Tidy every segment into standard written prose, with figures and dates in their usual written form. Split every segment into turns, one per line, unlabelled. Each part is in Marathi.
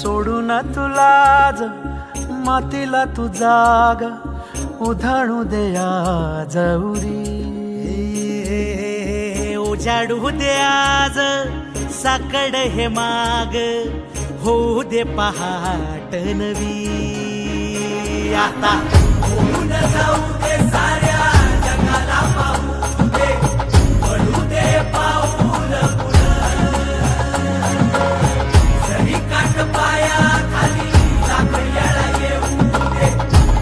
सोडून तुलाज मातीला तू जाग उधाणू दे आज उरी
उजाडू दे आज साकड हे माग होऊ दे पहाट नवी आता होऊन जाऊ दे साऱ्या जगाला पाहू दे पडू दे पाऊल पुढं जरी काट पाया खाली लाख येळा येऊ दे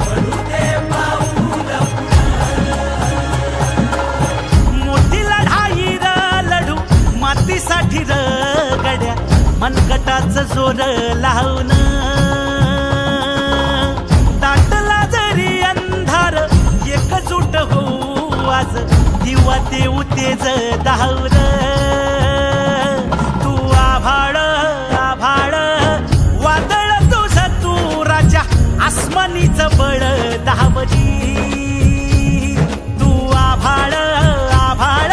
पडू दे पाऊल पुढं मोठी लढाई र लढू मातीसाठी र गड्या मनगटाचं जोर लावून दाटला जरी अंधार एकजूट होऊ आज दिवा देऊ तेज धावर तू आभाळ आभाळ वादळ तुझं तू राजा आसमानीचं बळ धावली तू आभाळ आभाळ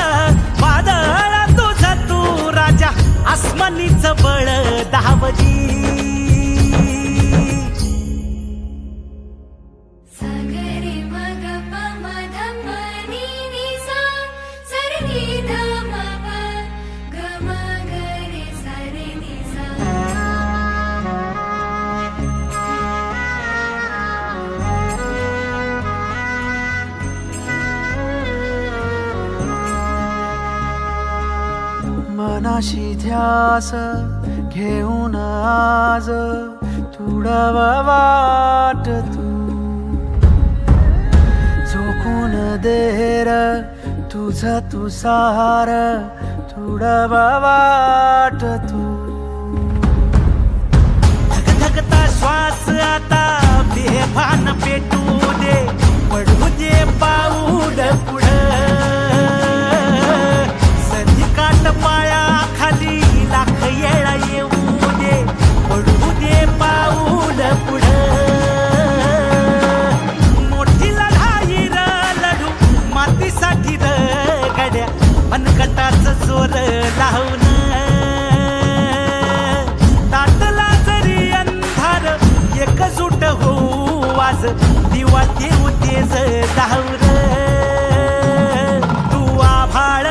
वादळ तुझं तू राजा आसमानीचं बळ धावली
मनाशी ध्यास घेऊन आज तुडवा वाट तू झोकून देर तुझं तू सार तुडवा वाट तू
धगधगता श्वास आता बेभान पेटू दे पडू दे पाऊल पुढं संधी काट पाया खाली लाख येळा येऊ दे पडू दे पाऊल पुढं मोठी लढाई र लढू मातीसाठी र गड्या मनगटाचं जोर लावून दाटला जरी अंधार एकजूट होऊ आज दिवा देऊ तेज धावर तू आभाळ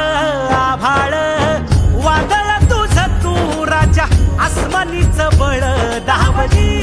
आभाळ वादळ तुझं तू राजा आसमानीचं बळ धावली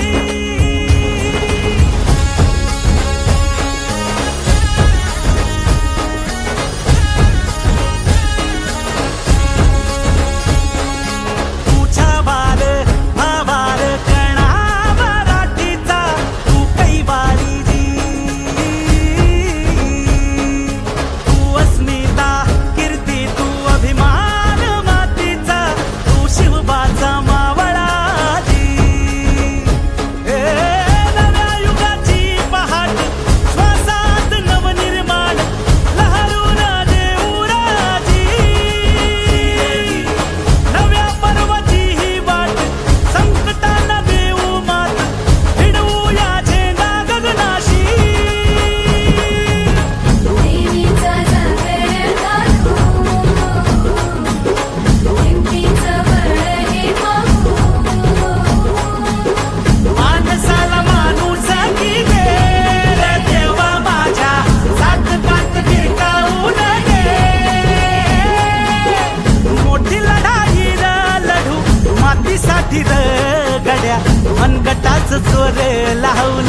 गड्या मनगटाचं जोर लावून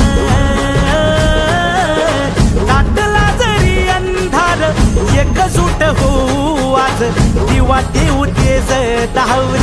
दाटला जरी अंधार एकजूट होऊ आज दिवा देऊ तेज धावर